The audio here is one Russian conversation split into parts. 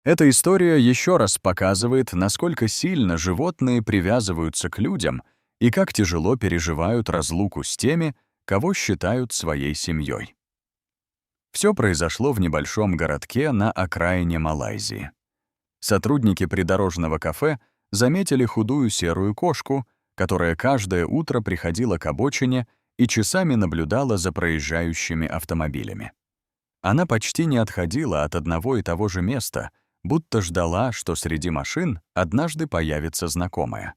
Эта история еще раз показывает, насколько сильно животные привязываются к людям и как тяжело переживают разлуку с теми, кого считают своей семьей. Все произошло в небольшом городке на окраине Малайзии. Сотрудники придорожного кафе заметили худую серую кошку, которая каждое утро приходила к обочине и часами наблюдала за проезжающими автомобилями. Она почти не отходила от одного и того же места, будто ждала, что среди машин однажды появится знакомая.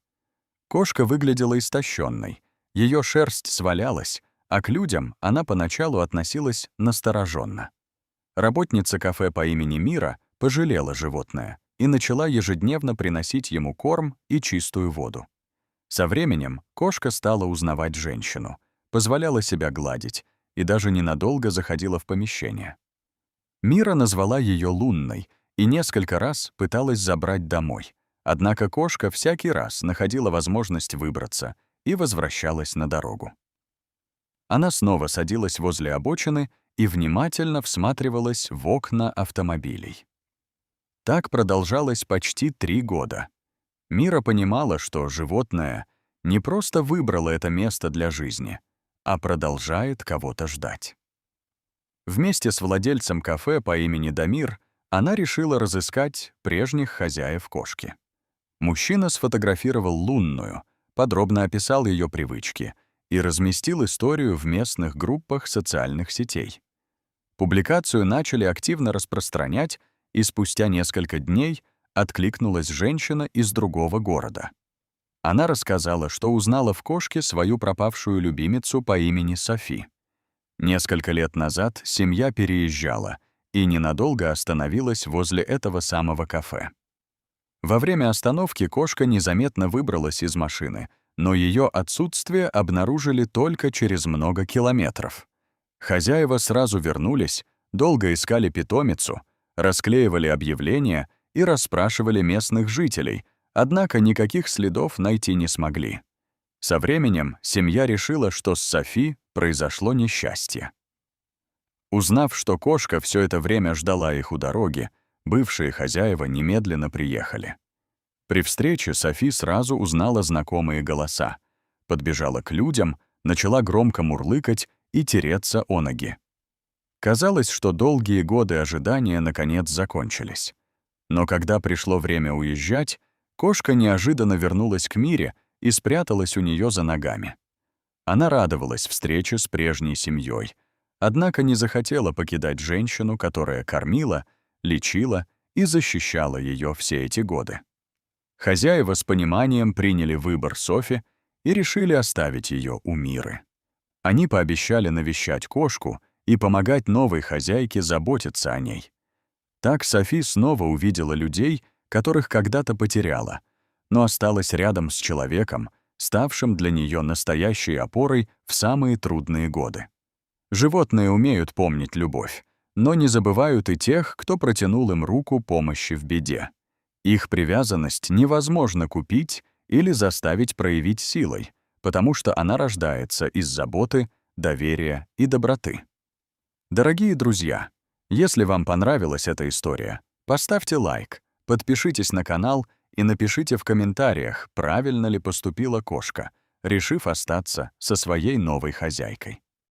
Кошка выглядела истощенной, ее шерсть свалялась, а к людям она поначалу относилась настороженно. Работница кафе по имени Мира пожалела животное и начала ежедневно приносить ему корм и чистую воду. Со временем кошка стала узнавать женщину, позволяла себя гладить и даже ненадолго заходила в помещение. Мира назвала ее Лунной и несколько раз пыталась забрать домой, однако кошка всякий раз находила возможность выбраться и возвращалась на дорогу. Она снова садилась возле обочины и внимательно всматривалась в окна автомобилей. Так продолжалось почти 3 года. Мира понимала, что животное не просто выбрало это место для жизни, а продолжает кого-то ждать. Вместе с владельцем кафе по имени Дамир она решила разыскать прежних хозяев кошки. Мужчина сфотографировал Лунную, подробно описал ее привычки и разместил историю в местных группах социальных сетей. Публикацию начали активно распространять, и спустя несколько дней откликнулась женщина из другого города. Она рассказала, что узнала в кошке свою пропавшую любимицу по имени Софи. Несколько лет назад семья переезжала и ненадолго остановилась возле этого самого кафе. Во время остановки кошка незаметно выбралась из машины, но ее отсутствие обнаружили только через много километров. Хозяева сразу вернулись, долго искали питомицу, расклеивали объявления и расспрашивали местных жителей, однако никаких следов найти не смогли. Со временем семья решила, что с Софи произошло несчастье. Узнав, что кошка все это время ждала их у дороги, бывшие хозяева немедленно приехали. При встрече Софи сразу узнала знакомые голоса, подбежала к людям, начала громко мурлыкать и тереться о ноги. Казалось, что долгие годы ожидания наконец закончились. Но когда пришло время уезжать, кошка неожиданно вернулась к Мире и спряталась у нее за ногами. Она радовалась встрече с прежней семьей, однако не захотела покидать женщину, которая кормила, лечила и защищала ее все эти годы. Хозяева с пониманием приняли выбор Софи и решили оставить ее у Миры. Они пообещали навещать кошку и помогать новой хозяйке заботиться о ней. Так Софи снова увидела людей, которых когда-то потеряла, но осталась рядом с человеком, ставшим для нее настоящей опорой в самые трудные годы. Животные умеют помнить любовь, но не забывают и тех, кто протянул им руку помощи в беде. Их привязанность невозможно купить или заставить проявить силой, потому что она рождается из заботы, доверия и доброты. Дорогие друзья, если вам понравилась эта история, поставьте лайк, подпишитесь на канал и напишите в комментариях, правильно ли поступила кошка, решив остаться со своей новой хозяйкой.